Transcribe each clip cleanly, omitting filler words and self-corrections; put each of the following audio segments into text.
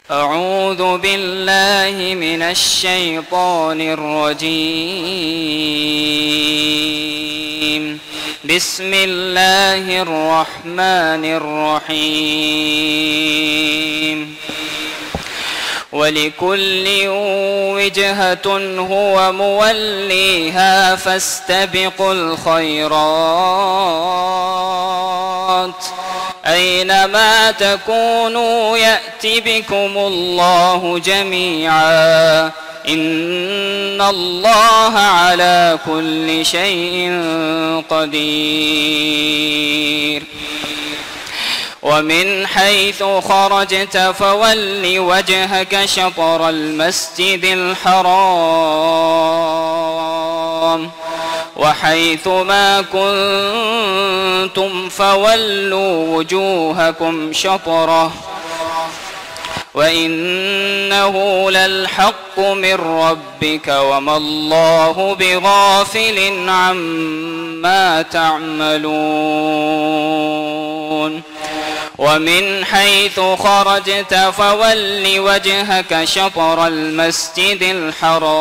أعوذ بالله من الشيطان الرجيم. بسم الله الرحمن الرحيم. ولكل وجهة هو موليها فاستبقوا الخيرات أينما تكونوا يأت بكم الله جميعا إن الله على كل شيء قدير. ومن حيث خرجت فول وجهك شطر المسجد الحرام وحيث ما كنتم فولوا وجوهكم شطره وإنه للحق من ربك وما الله بغافل عما تعملون. ومن حيث خرجت فول وجهك شطر المسجد الحرام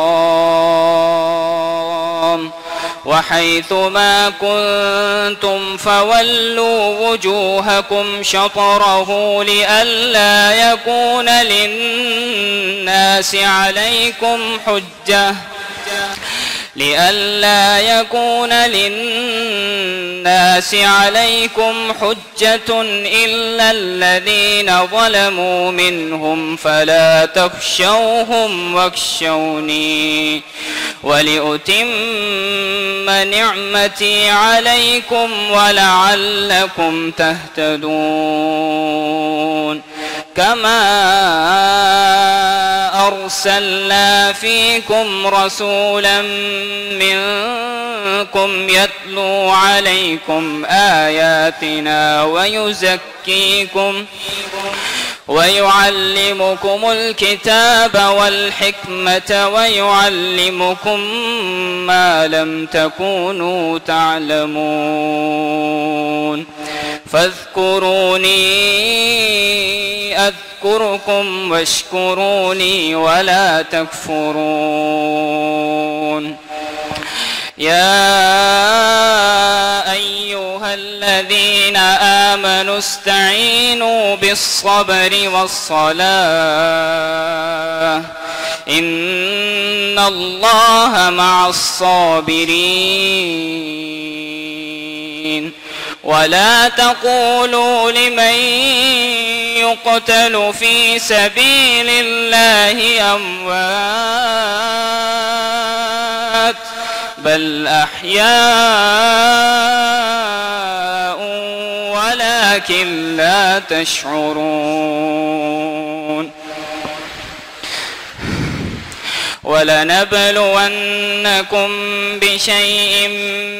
وحيث ما كنتم فولوا وجوهكم شطره لئلا يكون للناس عليكم حجة إلا الذين ظلموا منهم فلا تخشوهم واخشوني ولأتم نعمتي عليكم ولعلكم تهتدون. كما أرسلنا فيكم رسولا منكم يتلو عليكم آياتنا ويعلمكم الكتاب والحكمة ويعلمكم ما لم تكونوا تعلمون. فاذكروني أذكركم واشكروني ولا تكفرون. يا أيها الذين آمنوا استعينوا بالصبر والصلاة إن الله مع الصابرين. ولا تقولوا لمن يقتل في سبيل الله أموات بل أحياء ولكن لا تشعرون. ولنبلونكم بشيء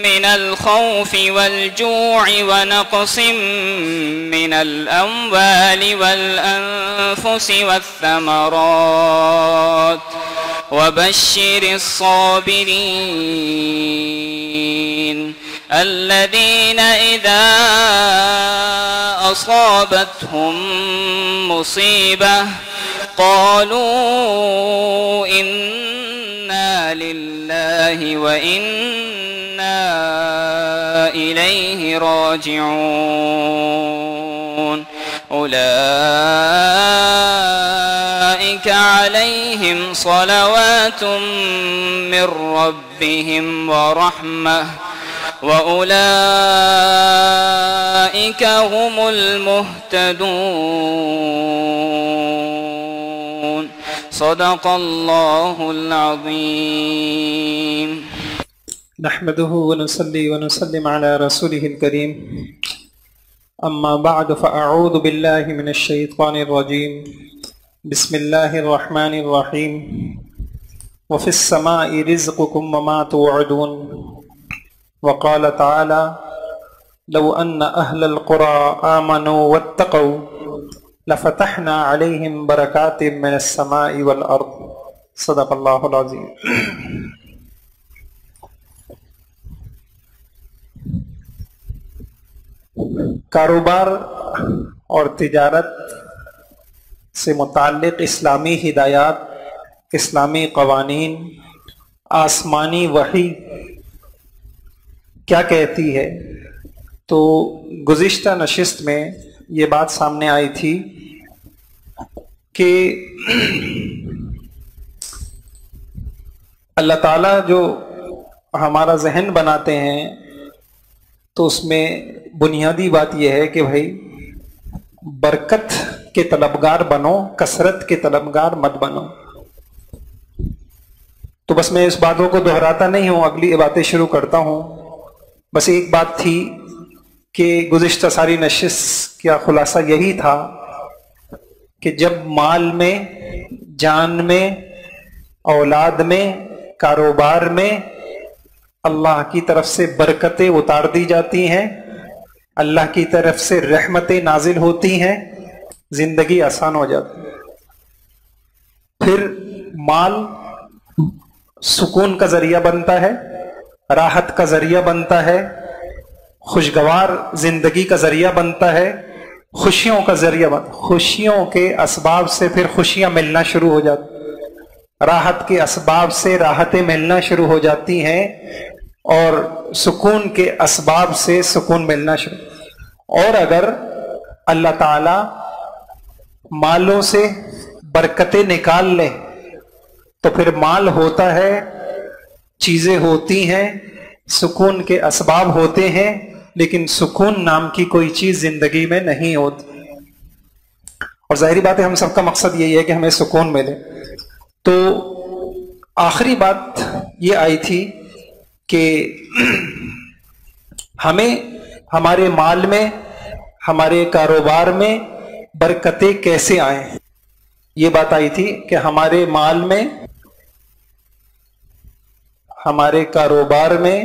من الخوف والجوع ونقص من الأموال والأنفس والثمرات وبشر الصابرين الذين إذا أصابتهم مصيبة قالوا إنا لله وإنا إليه راجعون. أولئك عليهم صلوات من ربهم ورحمة وأولئك هم المهتدون. صدق الله العظيم. نحمده ونصلي ونسلم على رسوله الكريم. أما بعد فأعوذ بالله من الشيطان الرجيم. بسم الله الرحمن الرحيم. وفي السماء رزقكم وما توعدون. وقال تعالى لو أن أهل القرى آمنوا واتقوا لفتحنا عليهم بركات من السماء والأرض. صدق اللہ العظیم. کاروبار اور تجارت سے متعلق اسلامی ہدایات، اسلامی قوانین، آسمانی وحی کیا کہتی ہے، تو گزشتہ نشست میں یہ بات سامنے آئی تھی کہ اللہ تعالیٰ جو ہمارا ذہن بناتے ہیں تو اس میں بنیادی بات یہ ہے کہ بھائی برکت کے طلبگار بنو، کثرت کے طلبگار مت بنو۔ تو بس میں اس باتوں کو دہراتا نہیں ہوں، اگلی باتیں شروع کرتا ہوں۔ بس ایک بات تھی کہ گزشتہ ساری نشست کا خلاصہ یہی تھا کہ جب مال میں، جان میں، اولاد میں، کاروبار میں اللہ کی طرف سے برکتیں اتار دی جاتی ہیں، اللہ کی طرف سے رحمتیں نازل ہوتی ہیں، زندگی آسان ہو جاتی ہے۔ پھر مال سکون کا ذریعہ بنتا ہے، راحت کا ذریعہ بنتا ہے، خوشگوار زندگی کا ذریعہ بنتا ہے، خوشیوں کا ذریعہ بنتا ہے۔ خوشیوں کے اسباب سے پھر خوشیاں ملنا شروع ہو جاتی، راحت کے اسباب سے راحتیں ملنا شروع ہو جاتی ہیں، اور سکون کے اسباب سے سکون ملنا شروع۔ اور اگر اللہ تعالی مالوں سے برکتیں نکال لے تو پھر مال ہوتا ہے، چیزیں ہوتی ہیں، سکون کے اسباب ہوتے ہیں، لیکن سکون نام کی کوئی چیز زندگی میں نہیں ہوتی۔ اور ظاہری بات ہے ہم سب کا مقصد یہی ہے کہ ہمیں سکون ملے۔ تو آخری بات یہ آئی تھی کہ ہمیں ہمارے مال میں، ہمارے کاروبار میں برکتیں کیسے آئیں۔ یہ بات آئی تھی کہ ہمارے مال میں، ہمارے کاروبار میں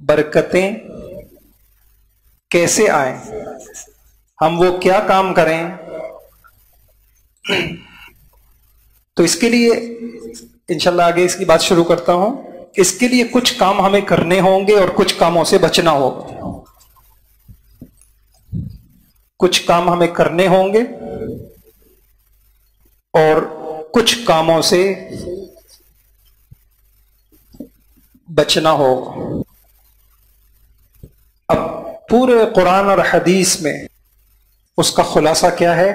برکتیں کیسے آئیں، ہم وہ کیا کام کریں۔ تو اس کے لیے انشاءاللہ آگے اس کی بات شروع کرتا ہوں۔ اس کے لیے کچھ کام ہمیں کرنے ہوں گے اور کچھ کاموں سے بچنا ہوگا۔ کچھ کام ہمیں کرنے ہوں گے اور کچھ کاموں سے بچنا ہوگا۔ اب پورے قرآن اور حدیث میں اس کا خلاصہ کیا ہے؟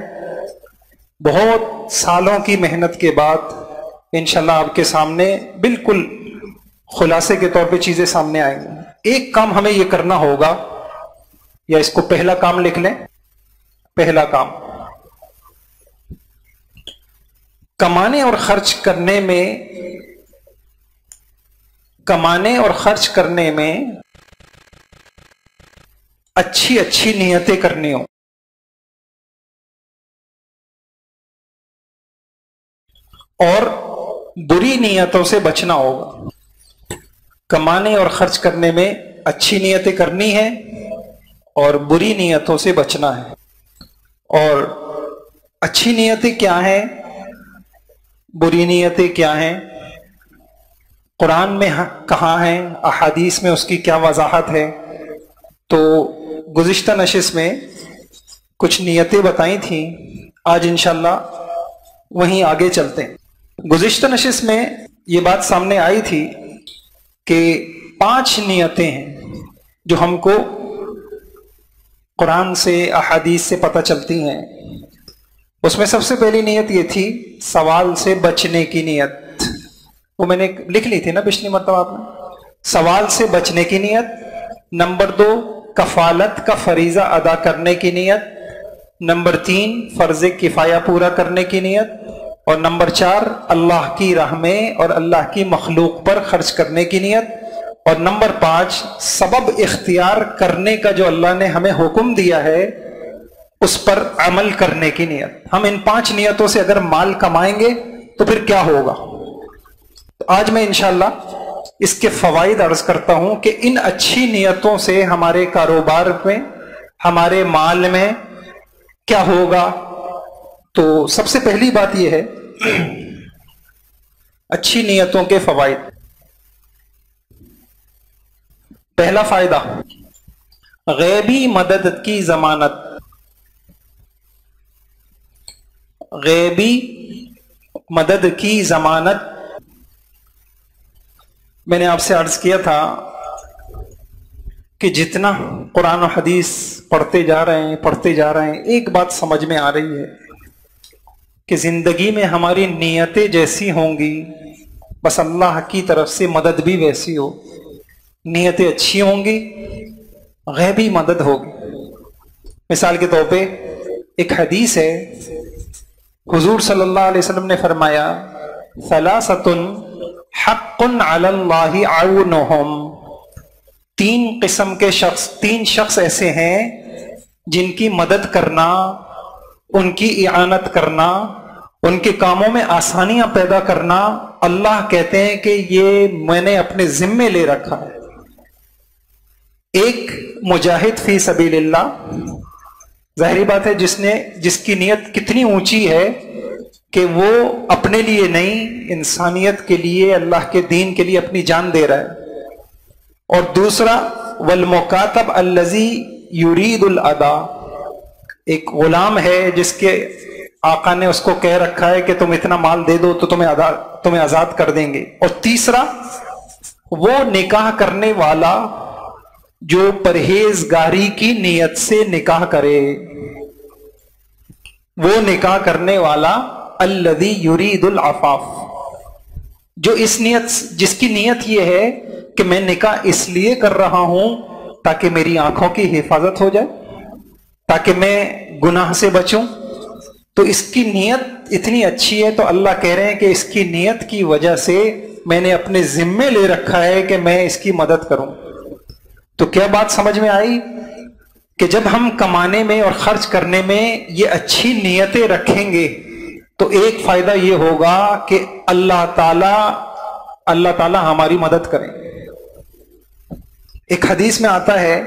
بہت سالوں کی محنت کے بعد انشاءاللہ آپ کے سامنے بالکل خلاصے کے طور پہ چیزیں سامنے آئیں گی۔ ایک کام ہمیں یہ کرنا ہوگا، یا اس کو پہلا کام لکھ لیں۔ پہلا کام، کمانے اور خرچ کرنے میں، کمانے اور خرچ کرنے میں اچھی اچھی نیتیں کرنی ہوں، اور بری نیتوں سے بچنا ہوگا۔ کمانے اور خرچ کرنے میں اچھی نیتیں کرنی ہیں اور بری نیتوں سے بچنا ہے۔ اور اچھی نیتیں کیا ہیں، بری نیتیں کیا ہیں، قرآن میں کہاں ہیں، احادیث میں اس کی کیا وضاحت ہے۔ تو گزشتہ نشست میں کچھ نیتیں بتائی تھیں، آج انشاءاللہ وہیں آگے چلتے ہیں۔ گزشتہ نشست میں یہ بات سامنے آئی تھی کہ 5 نیتیں ہیں جو ہم کو قرآن سے، احادیث سے پتہ چلتی ہیں۔ اس میں سب سے پہلی نیت یہ تھی سوال سے بچنے کی نیت، وہ میں نے لکھ لی تھی نا پچھلی مرتبہ آپ نے۔ سوال سے بچنے کی نیت۔ نمبر 2، کفالت کا فریضہ ادا کرنے کی نیت۔ نمبر 3، فرض کفایہ پورا کرنے کی نیت۔ اور نمبر 4، اللہ کی راہ میں اور اللہ کی مخلوق پر خرچ کرنے کی نیت۔ اور نمبر 5، سبب اختیار کرنے کا جو اللہ نے ہمیں حکم دیا ہے اس پر عمل کرنے کی نیت۔ ہم ان 5 نیتوں سے اگر مال کمائیں گے تو پھر کیا ہوگا؟ تو آج میں انشاءاللہ اس کے فوائد عرض کرتا ہوں کہ ان اچھی نیتوں سے ہمارے کاروبار میں، ہمارے مال میں کیا ہوگا۔ تو سب سے پہلی بات یہ ہے اچھی نیتوں کے فوائد۔ پہلا فائدہ، غیبی مدد کی ضمانت، غیبی مدد کی ضمانت. میں نے آپ سے عرض کیا تھا کہ جتنا قرآن و حدیث پڑھتے جا رہے ہیں ایک بات سمجھ میں آ رہی ہے کہ زندگی میں ہماری نیتیں جیسی ہوں گی بس اللہ کی طرف سے مدد بھی ویسی ہو. نیتیں اچھی ہوں گی غیبی مدد ہوگی. مثال کے طور پہ ایک حدیث ہے، حضور صلی اللہ علیہ وسلم نے فرمایا ثلاثۃ حق علی اللہ عونہم، تین شخص ایسے ہیں جن کی مدد کرنا، ان کی اعانت کرنا، ان کے کاموں میں آسانیاں پیدا کرنا، اللہ کہتے ہیں کہ یہ میں نے اپنے ذمے لے رکھا ہے. ایک مجاہد فی سبیل اللہ، ظاہری بات ہے جس کی نیت کتنی اونچی ہے کہ وہ اپنے لیے نہیں انسانیت کے لیے، اللہ کے دین کے لیے اپنی جان دے رہا ہے. اور دوسرا والمکاتب الذی یرید الادا، ایک غلام ہے جس کے آقا نے اس کو کہہ رکھا ہے کہ تم اتنا مال دے دو تو تمہیں آزاد کر دیں گے. اور تیسرا وہ نکاح کرنے والا جو پرہیزگاری کی نیت سے نکاح کرے، وہ نکاح کرنے والا الذی یرید العفاف، جو جس کی نیت یہ ہے کہ میں نکاح اس لیے کر رہا ہوں تاکہ میری آنکھوں کی حفاظت ہو جائے، تاکہ میں گناہ سے بچوں. تو اس کی نیت اتنی اچھی ہے تو اللہ کہہ رہے ہیں کہ اس کی نیت کی وجہ سے میں نے اپنے ذمے لے رکھا ہے کہ میں اس کی مدد کروں. تو کیا بات سمجھ میں آئی کہ جب ہم کمانے میں اور خرچ کرنے میں یہ اچھی نیتیں رکھیں گے تو ایک فائدہ یہ ہوگا کہ اللہ تعالی ہماری مدد کریں. ایک حدیث میں آتا ہے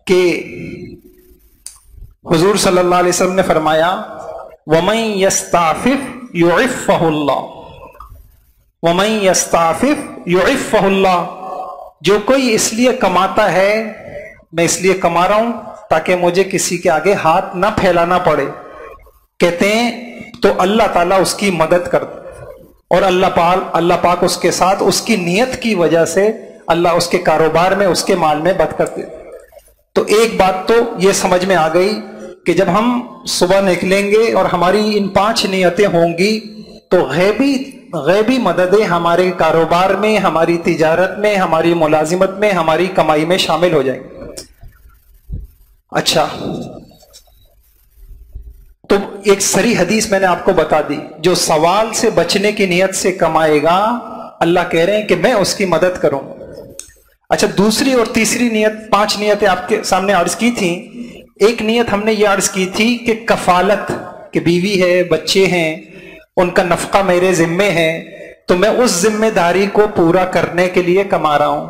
کہ حضور صلی اللہ علیہ وسلم نے فرمایا وَمَن يَسْتَعْفِفْ يُعِفَّهُ اللَّهُ، وَمَن يَسْتَعْفِفْ يُعِفَّهُ اللَّهُ، جو کوئی اس لیے کماتا ہے، میں اس لیے کما رہا ہوں تاکہ مجھے کسی کے آگے ہاتھ نہ پھیلانا پڑے، کہتے ہیں تو اللہ تعالیٰ اس کی مدد کرتا، اور اللہ پاک اس کے ساتھ اس کی نیت کی وجہ سے اللہ اس کے کاروبار میں، اس کے مال میں برکت دے. تو ایک بات تو یہ سمجھ میں آ گئی کہ جب ہم صبح نکلیں گے اور ہماری ان 5 نیتیں ہوں گی تو غیبی مددیں ہمارے کاروبار میں، ہماری تجارت میں، ہماری ملازمت میں، ہماری کمائی میں شامل ہو جائیں گے. اچھا، تو ایک سری حدیث میں نے آپ کو بتا دی، جو سوال سے بچنے کی نیت سے کمائے گا اللہ کہہ رہے ہیں کہ میں اس کی مدد کروں. اچھا، دوسری اور تیسری نیت، 5 نیتیں آپ کے سامنے عرض کی تھیں. ایک نیت ہم نے یہ عرض کی تھی کہ کفالت، کہ بیوی ہے، بچے ہیں، ان کا نفقہ میرے ذمے ہے، تو میں اس ذمہ داری کو پورا کرنے کے لیے کما رہا ہوں.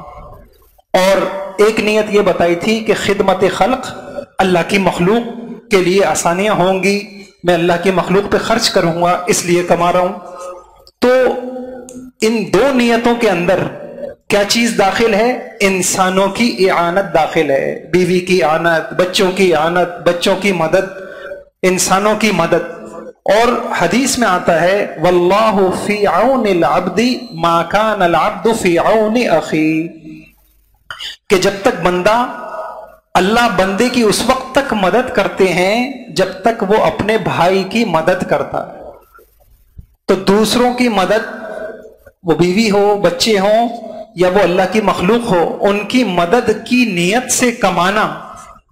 اور ایک نیت یہ بتائی تھی کہ خدمت خلق، اللہ کی مخلوق کے لیے آسانیاں ہوں گی، میں اللہ کی مخلوق پہ خرچ کروں گا اس لیے کما رہا ہوں. تو ان 2 نیتوں کے اندر کیا چیز داخل ہے؟ انسانوں کی اعانت داخل ہے، بیوی کی اعانت، بچوں کی اعانت، بچوں کی مدد، انسانوں کی مدد. اور حدیث میں آتا ہے واللہ فی عون العبد ما کان العبد فی عون اخی، کہ جب تک بندہ، اللہ بندے کی اس وقت تک مدد کرتے ہیں جب تک وہ اپنے بھائی کی مدد کرتا ہے. تو دوسروں کی مدد، وہ بیوی ہو، بچے ہوں، یا وہ اللہ کی مخلوق ہو، ان کی مدد کی نیت سے کمانا،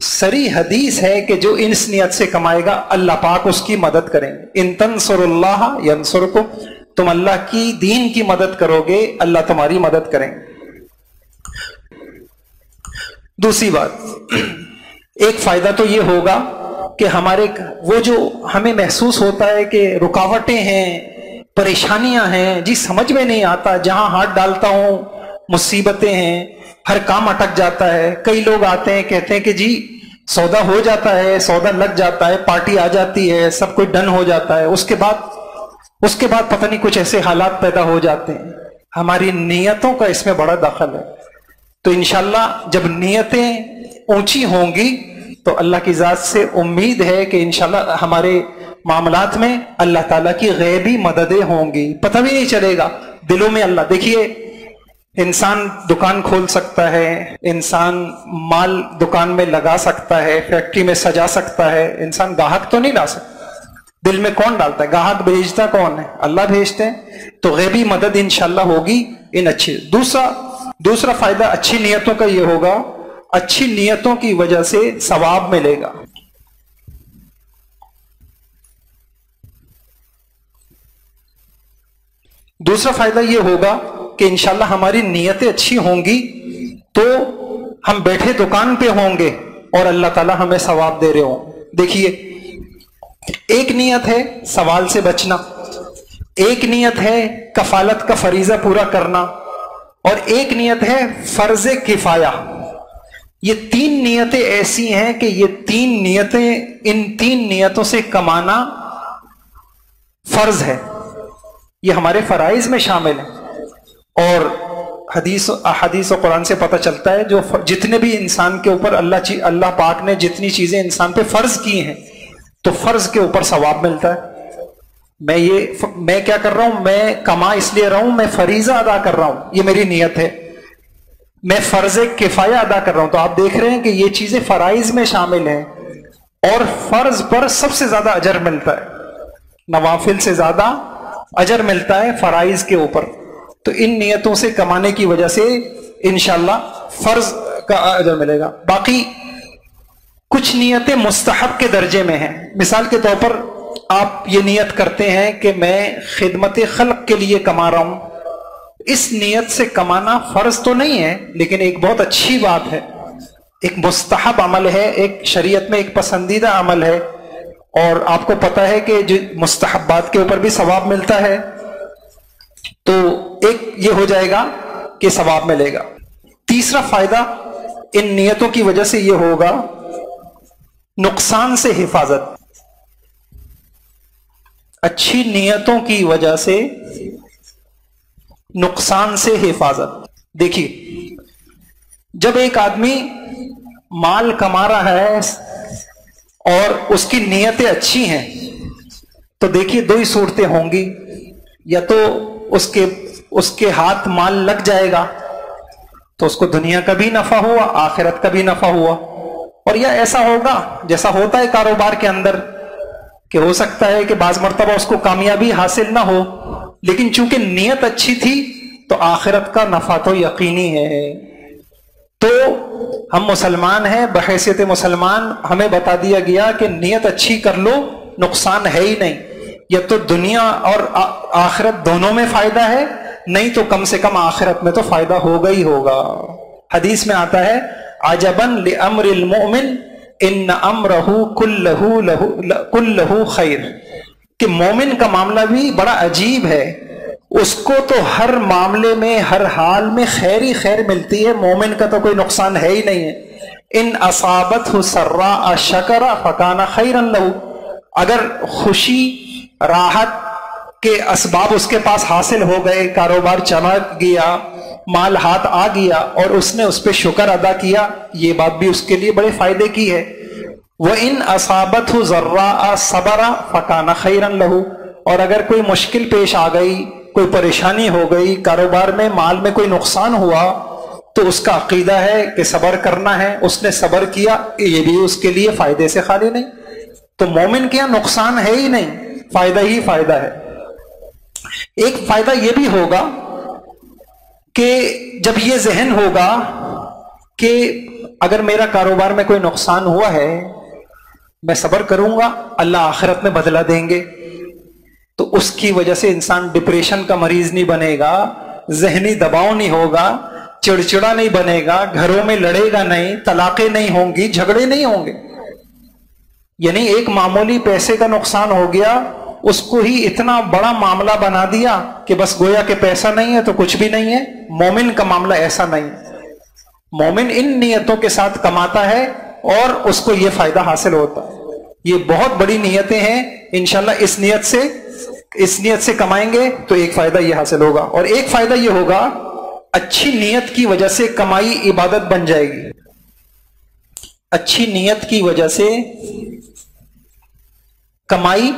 سری حدیث ہے کہ جو اس نیت سے کمائے گا اللہ پاک اس کی مدد کریں گے. ان تنصروا اللہ ینصرکم، تم اللہ کی دین کی مدد کرو گے اللہ تمہاری مدد کریں گے. دوسری بات، ایک فائدہ تو یہ ہوگا کہ ہمارے وہ جو ہمیں محسوس ہوتا ہے کہ رکاوٹیں ہیں، پریشانیاں ہیں، جی سمجھ میں نہیں آتا، جہاں ہاتھ ڈالتا ہوں مصیبتیں ہیں، ہر کام اٹک جاتا ہے. کئی لوگ آتے ہیں کہتے ہیں کہ جی سودا ہو جاتا ہے، سودا لگ جاتا ہے، پارٹی آ جاتی ہے، سب کچھ ڈن ہو جاتا ہے، اس کے بعد پتہ نہیں کچھ ایسے حالات پیدا ہو جاتے ہیں. ہماری نیتوں کا اس میں بڑا دخل ہے. تو انشاءاللہ جب نیتیں اونچی ہوں گی تو اللہ کی ذات سے امید ہے کہ انشاءاللہ ہمارے معاملات میں اللہ تعالیٰ کی غیبی مددیں ہوں گی، پتہ بھی نہیں چلے گا دلوں میں اللہ. دیکھیے انسان دکان کھول سکتا ہے، انسان مال دکان میں لگا سکتا ہے، فیکٹری میں سجا سکتا ہے، انسان گاہک تو نہیں لا سکتا. دل میں کون ڈالتا ہے؟ گاہک بھیجتا کون ہے؟ اللہ بھیجتے ہیں. تو غیبی مدد انشاءاللہ ہوگی ان اچھی. دوسرا فائدہ اچھی نیتوں کا یہ ہوگا، اچھی نیتوں کی وجہ سے ثواب ملے گا. دوسرا فائدہ یہ ہوگا کہ انشاءاللہ ہماری نیتیں اچھی ہوں گی تو ہم بیٹھے دکان پہ ہوں گے اور اللہ تعالیٰ ہمیں ثواب دے رہے ہوں. دیکھیے ایک نیت ہے سوال سے بچنا، ایک نیت ہے کفالت کا فریضہ پورا کرنا، اور ایک نیت ہے فرض کفایہ. یہ تین نیتیں ایسی ہیں کہ یہ تین نیتیں، ان تین نیتوں سے کمانا فرض ہے، یہ ہمارے فرائض میں شامل ہیں. اور حدیث و قرآن سے پتہ چلتا ہے جو جتنے بھی انسان کے اوپر اللہ پاک نے جتنی چیزیں انسان پہ فرض کی ہیں تو فرض کے اوپر ثواب ملتا ہے. میں کیا کر رہا ہوں؟ میں کما اس لیے رہا ہوں، میں فریضہ ادا کر رہا ہوں، یہ میری نیت ہے. میں فرض کفایہ ادا کر رہا ہوں. تو آپ دیکھ رہے ہیں کہ یہ چیزیں فرائض میں شامل ہیں، اور فرض پر سب سے زیادہ اجر ملتا ہے، نوافل سے زیادہ اجر ملتا ہے فرائض کے اوپر. تو ان نیتوں سے کمانے کی وجہ سے انشاءاللہ فرض کا اجر ملے گا. باقی کچھ نیتیں مستحب کے درجے میں ہیں. مثال کے طور پر آپ یہ نیت کرتے ہیں کہ میں خدمت خلق کے لیے کما رہا ہوں. اس نیت سے کمانا فرض تو نہیں ہے، لیکن ایک بہت اچھی بات ہے، ایک مستحب عمل ہے، ایک شریعت میں ایک پسندیدہ عمل ہے. اور آپ کو پتہ ہے کہ جو مستحبات کے اوپر بھی ثواب ملتا ہے، تو ایک یہ ہو جائے گا کہ ثواب ملے گا. تیسرا فائدہ ان نیتوں کی وجہ سے یہ ہوگا نقصان سے حفاظت. اچھی نیتوں کی وجہ سے نقصان سے حفاظت. دیکھیے جب ایک آدمی مال کما رہا ہے اور اس کی نیتیں اچھی ہیں تو دیکھیے دو ہی صورتیں ہوں گی، یا تو اس کے ہاتھ مال لگ جائے گا تو اس کو دنیا کا بھی نفع ہوا، آخرت کا بھی نفع ہوا. اور یا ایسا ہوگا جیسا ہوتا ہے کاروبار کے اندر کہ ہو سکتا ہے کہ بعض مرتبہ اس کو کامیابی حاصل نہ ہو، لیکن چونکہ نیت اچھی تھی تو آخرت کا نفع تو یقینی ہے. تو ہم مسلمان ہیں، بحیثیت مسلمان ہمیں بتا دیا گیا کہ نیت اچھی کر لو، نقصان ہے ہی نہیں. یا تو دنیا اور آخرت دونوں میں فائدہ ہے، نہیں تو کم سے کم آخرت میں تو فائدہ ہوگا ہی ہوگا. حدیث میں آتا ہے عجباً لامر المؤمن ان امرہ کلہ خیر، کہ مومن کا معاملہ بھی بڑا عجیب ہے، اس کو تو ہر معاملے میں ہر حال میں خیر ہی خیر ملتی ہے، مومن کا تو کوئی نقصان ہے ہی نہیں ہے. ان اصابتہ سراء شکر فکان خیرا لہ، اگر خوشی راحت کے اسباب اس کے پاس حاصل ہو گئے، کاروبار چمک گیا، مال ہاتھ آ گیا اور اس نے اس پہ شکر ادا کیا، یہ بات بھی اس کے لیے بڑے فائدے کی ہے. وَإِنْ أَصَابَتْهُ ضَرَّاءَ صَبَرَ فَكَانَ خَيْرًا لَهُ، اور اگر کوئی مشکل پیش آ گئی، کوئی پریشانی ہو گئی، کاروبار میں مال میں کوئی نقصان ہوا، تو اس کا عقیدہ ہے کہ صبر کرنا ہے، اس نے صبر کیا، یہ بھی اس کے لیے فائدے سے خالی نہیں. تو مومن کے یہاں نقصان ہے ہی نہیں، فائدہ ہی فائدہ ہے. ایک فائدہ یہ بھی ہوگا کہ جب یہ ذہن ہوگا کہ اگر میرا کاروبار میں کوئی نقصان ہوا ہے، میں صبر کروں گا، اللہ آخرت میں بدلہ دیں گے، تو اس کی وجہ سے انسان ڈپریشن کا مریض نہیں بنے گا، ذہنی دباؤ نہیں ہوگا، چڑچڑا نہیں بنے گا، گھروں میں لڑے گا نہیں، طلاقیں نہیں ہوں گی، جھگڑے نہیں ہوں گے. یعنی ایک معمولی پیسے کا نقصان ہو گیا، اس کو ہی اتنا بڑا معاملہ بنا دیا کہ بس گویا کہ پیسہ نہیں ہے تو کچھ بھی نہیں ہے. مومن کا معاملہ ایسا نہیں. مومن ان نیتوں کے ساتھ کماتا ہے اور اس کو یہ فائدہ حاصل ہوتا ہے. یہ بہت بڑی نیتیں ہیں، انشاءاللہ اس نیت سے کمائیں گے تو ایک فائدہ یہ حاصل ہوگا. اور ایک فائدہ یہ ہوگا اچھی نیت کی وجہ سے کمائی عبادت بن جائے گی. اچھی نیت کی وجہ سے کمائی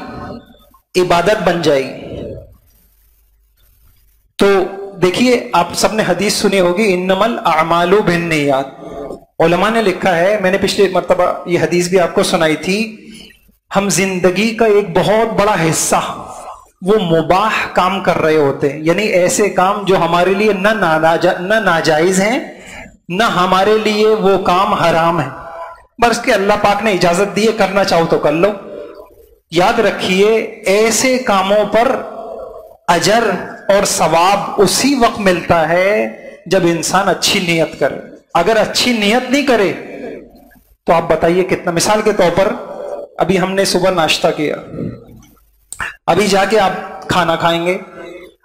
عبادت بن جائے گی. تو دیکھیے آپ سب نے حدیث سنی ہوگی انما الاعمال بالنیات. علماء نے لکھا ہے، میں نے پچھلی مرتبہ یہ حدیث بھی آپ کو سنائی تھی، ہم زندگی کا ایک بہت بڑا حصہ وہ مباح کام کر رہے ہوتے ہیں، یعنی ایسے کام جو ہمارے لیے نہ ناجائز ہیں نہ ہمارے لیے وہ کام حرام ہے، بس کہ اللہ پاک نے اجازت دی ہے، کرنا چاہو تو کر لو. یاد رکھیے ایسے کاموں پر اجر اور ثواب اسی وقت ملتا ہے جب انسان اچھی نیت کرے. اگر اچھی نیت نہیں کرے تو آپ بتائیے کتنا. مثال کے طور پر ابھی ہم نے صبح ناشتہ کیا، ابھی جا کے آپ کھانا کھائیں گے.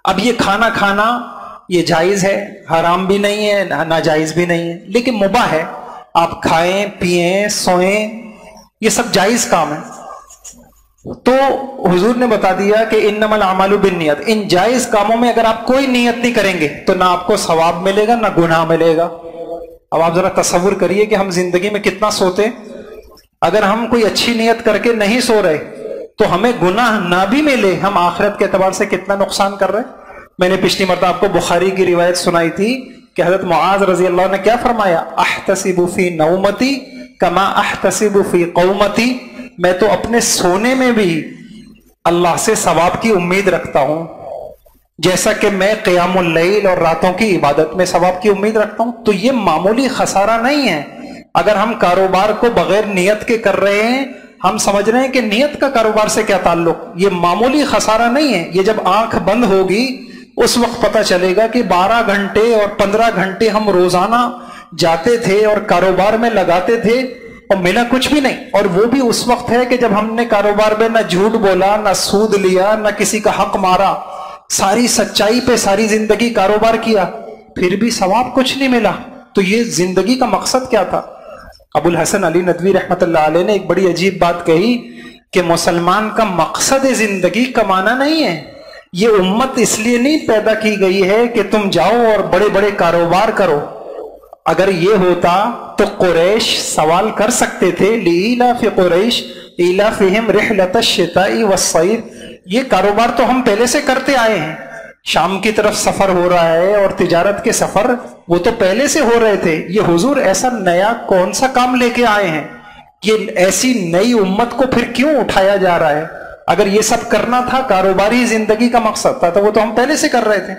اب یہ کھانا کھانا یہ جائز ہے، حرام بھی نہیں ہے ناجائز بھی نہیں ہے، لیکن مباح ہے. آپ کھائیں پیئیں سوئیں یہ سب جائز کام ہے. تو حضور نے بتا دیا کہ انما الاعمال بالنیات. ان جائز کاموں میں اگر آپ کوئی نیت نہیں کریں گے تو نہ آپ کو ثواب ملے گا نہ گناہ ملے گا. اب آپ ذرا تصور کریے کہ ہم زندگی میں کتنا سوتے، اگر ہم کوئی اچھی نیت کر کے نہیں سو رہے تو ہمیں گناہ نہ بھی ملے، ہم آخرت کے اعتبار سے کتنا نقصان کر رہے. میں نے پچھلی مرتبہ آپ کو بخاری کی روایت سنائی تھی کہ حضرت معاذ رضی اللہ عنہ نے کیا فرمایا، احتسب فی نومتی کما احتسب فی قومتی. میں تو اپنے سونے میں بھی اللہ سے ثواب کی امید رکھتا ہوں جیسا کہ میں قیام اللیل اور راتوں کی عبادت میں ثواب کی امید رکھتا ہوں. تو یہ معمولی خسارہ نہیں ہے. اگر ہم کاروبار کو بغیر نیت کے کر رہے ہیں، ہم سمجھ رہے ہیں کہ نیت کا کاروبار سے کیا تعلق، یہ معمولی خسارہ نہیں ہے. یہ جب آنکھ بند ہوگی اس وقت پتہ چلے گا کہ 12 گھنٹے اور 15 گھنٹے ہم روزانہ جاتے تھے اور کاروبار میں لگاتے تھے اور ملا کچھ بھی نہیں. اور وہ بھی اس وقت ہے کہ جب ہم نے کاروبار میں نہ جھوٹ بولا نہ سود لیا نہ کسی کا حق مارا، ساری سچائی پہ ساری زندگی کاروبار کیا، پھر بھی ثواب کچھ نہیں ملا. تو یہ زندگی کا مقصد کیا تھا؟ ابو الحسن علی ندوی رحمۃ اللہ علیہ نے ایک بڑی عجیب بات کہی کہ مسلمان کا مقصد زندگی کمانا نہیں ہے. یہ امت اس لیے نہیں پیدا کی گئی ہے کہ تم جاؤ اور بڑے بڑے کاروبار کرو. اگر یہ ہوتا تو قریش سوال کر سکتے تھے لإیلاف قریش ایلافہم رحلۃ الشتاء والصیف. یہ کاروبار تو ہم پہلے سے کرتے آئے ہیں، شام کی طرف سفر ہو رہا ہے اور تجارت کے سفر وہ تو پہلے سے ہو رہے تھے. یہ حضور ایسا نیا کون سا کام لے کے آئے ہیں؟ یہ ایسی نئی امت کو پھر کیوں اٹھایا جا رہا ہے؟ اگر یہ سب کرنا تھا، کاروباری زندگی کا مقصد تھا، تو وہ تو ہم پہلے سے کر رہے تھے.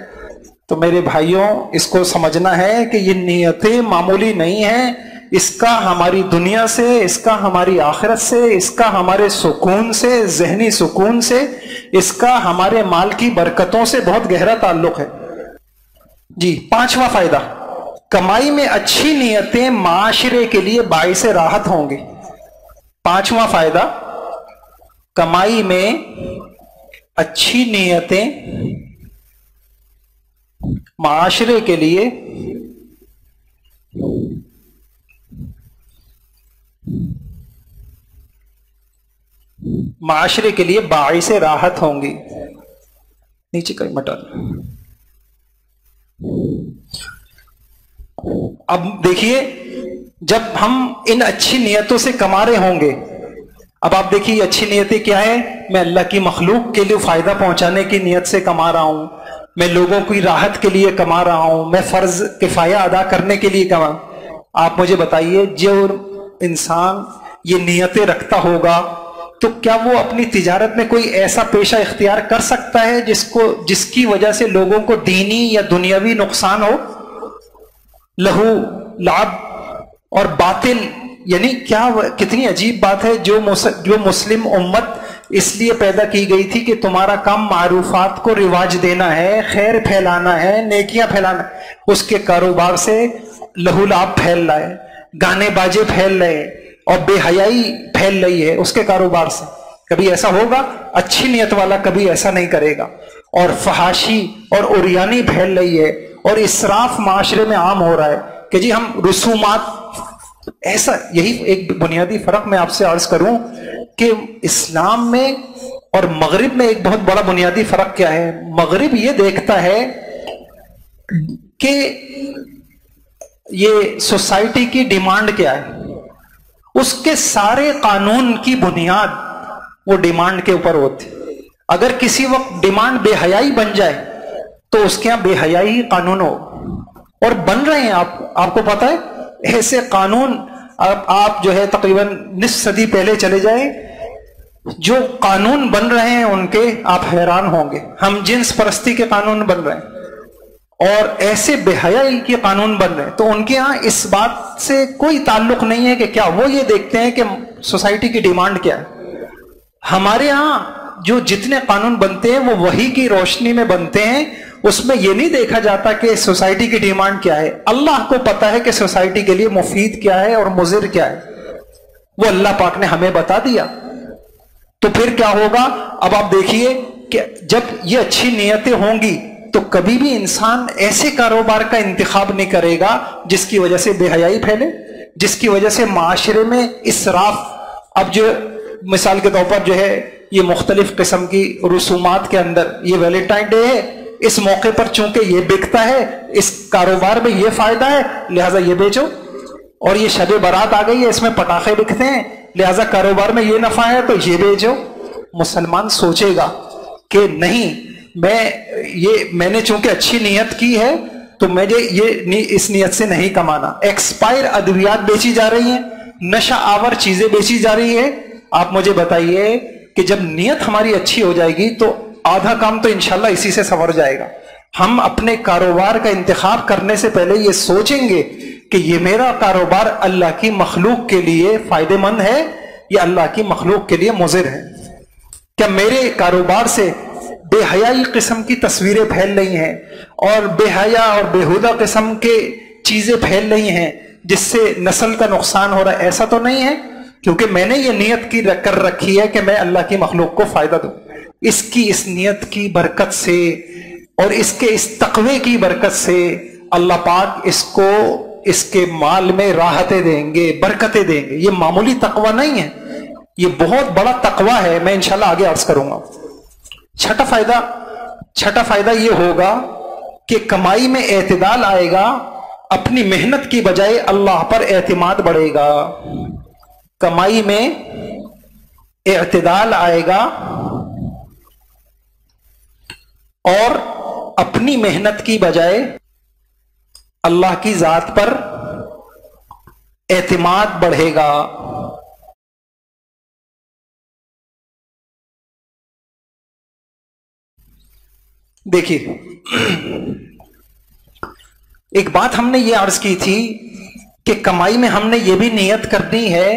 تو میرے بھائیوں اس کو سمجھنا ہے کہ یہ نیتیں معمولی نہیں ہیں. اس کا ہماری دنیا سے، اس کا ہماری آخرت سے، اس کا ہمارے سکون سے، ذہنی سکون سے، اس کا ہمارے مال کی برکتوں سے بہت گہرا تعلق ہے. جی 5واں فائدہ، کمائی میں اچھی نیتیں معاشرے کے لیے باعث راحت ہوں گی. 5واں فائدہ، کمائی میں اچھی نیتیں معاشرے کے لیے باعث راحت ہوں گی. نیچے کا مٹر. اب دیکھیے جب ہم ان اچھی نیتوں سے کما رہے ہوں گے، اب آپ دیکھیے اچھی نیتیں کیا ہے؟ میں اللہ کی مخلوق کے لیے فائدہ پہنچانے کی نیت سے کما رہا ہوں، میں لوگوں کی راحت کے لیے کما رہا ہوں، میں فرض کفایہ ادا کرنے کے لیے کما. آپ مجھے بتائیے جو انسان یہ نیتیں رکھتا ہوگا تو کیا وہ اپنی تجارت میں کوئی ایسا پیشہ اختیار کر سکتا ہے جس کی وجہ سے لوگوں کو دینی یا دنیاوی نقصان ہو؟ لہو لعب اور باطل، یعنی کیا کتنی عجیب بات ہے. جو مسلم امت اس لیے پیدا کی گئی تھی کہ تمہارا کام معروفات کو رواج دینا ہے، خیر پھیلانا ہے، نیکیاں پھیلانا ہے، اس کے کاروبار سے لہو لعب پھیل رہا ہے، گانے باجے پھیل رہے ہیں اور بے حیائی پھیل رہی ہے اس کے کاروبار سے. کبھی ایسا ہوگا؟ اچھی نیت والا کبھی ایسا نہیں کرے گا. اور فحاشی اور عریانی پھیل رہی ہے اور اسراف معاشرے میں عام ہو رہا ہے کہ جی ہم رسومات ایسا. یہی ایک بنیادی فرق میں آپ سے عرض کروں کہ اسلام میں اور مغرب میں ایک بہت بڑا بنیادی فرق کیا ہے. مغرب یہ دیکھتا ہے کہ یہ سوسائٹی کی ڈیمانڈ کیا ہے، اس کے سارے قانون کی بنیاد وہ ڈیمانڈ کے اوپر ہوتی. اگر کسی وقت ڈیمانڈ بے حیائی بن جائے تو اس کے یہاں بے حیائی ہی قانون ہو. اور بن رہے ہیں. آپ کو پتا ہے ایسے قانون. آپ جو ہے تقریباً نصف صدی پہلے چلے جائیں, جو قانون بن رہے ہیں ان کے آپ حیران ہوں گے. ہم جنس پرستی کے قانون بن رہے ہیں اور ایسے بے حیائی کے قانون بن رہے ہیں. تو ان کے ہاں اس بات سے کوئی تعلق نہیں ہے کہ کیا وہ یہ دیکھتے ہیں کہ سوسائٹی کی ڈیمانڈ کیا ہے. ہمارے ہاں جو جتنے قانون بنتے ہیں وہ وحی کی روشنی میں بنتے ہیں. اس میں یہ نہیں دیکھا جاتا کہ سوسائٹی کی ڈیمانڈ کیا ہے. اللہ کو پتا ہے کہ سوسائٹی کے لیے مفید کیا ہے اور مضر کیا ہے. وہ اللہ پاک نے ہمیں بتا دیا. تو پھر کیا ہوگا؟ اب آپ دیکھیے کہ جب یہ اچھی نیتیں ہوں گی تو کبھی بھی انسان ایسے کاروبار کا انتخاب نہیں کرے گا جس کی وجہ سے بے حیائی پھیلے, جس کی وجہ سے معاشرے میں اسراف. اب جو مثال کے طور پر جو ہے یہ مختلف قسم کی رسومات کے اندر یہ ویلنٹائن ڈے ہے, اس موقع پر چونکہ یہ بکتا ہے, اس کاروبار میں یہ فائدہ ہے, لہٰذا یہ بیچو. اور یہ شب برات آ گئی ہے, اس میں پٹاخے بکتے ہیں, لہٰذا کاروبار میں یہ نفع ہے تو یہ بیچو. مسلمان سوچے گا کہ نہیں, میں نے چونکہ اچھی نیت کی ہے تو مجھے یہ اس نیت سے نہیں کمانا. ایکسپائر ادویات بیچی جا رہی ہیں, نشہ آور چیزیں بیچی جا رہی ہیں. آپ مجھے بتائیے کہ جب نیت ہماری اچھی ہو جائے گی تو آدھا کام تو انشاءاللہ اسی سے سنور جائے گا. ہم اپنے کاروبار کا انتخاب کرنے سے پہلے یہ سوچیں گے کہ یہ میرا کاروبار اللہ کی مخلوق کے لیے فائدہ مند ہے یا اللہ کی مخلوق کے لیے مضر ہے. کیا میرے کاروبار سے بے حیائی قسم کی تصویریں پھیل رہی ہیں اور بے حیا اور بےہودہ قسم کے چیزیں پھیل رہی ہیں جس سے نسل کا نقصان ہو رہا ہے؟ ایسا تو نہیں ہے, کیونکہ میں نے یہ نیت کی کر رکھی ہے کہ میں اللہ کی مخلوق کو فائدہ دوں. اس نیت کی برکت سے اور اس کے اس تقوی کی برکت سے اللہ پاک اس کو اس کے مال میں راحتیں دیں گے, برکتیں دیں گے. یہ معمولی تقوی نہیں ہے, یہ بہت بڑا تقوی ہے. میں انشاءاللہ آگے عرض کروں گا. چھٹا فائدہ یہ ہوگا کہ کمائی میں اعتدال آئے گا, اپنی محنت کی بجائے اللہ پر اعتماد بڑھے گا. کمائی میں اعتدال آئے گا اور اپنی محنت کی بجائے اللہ کی ذات پر اعتماد بڑھے گا. دیکھیے, ایک بات ہم نے یہ عرض کی تھی کہ کمائی میں ہم نے یہ بھی نیت کرنی ہے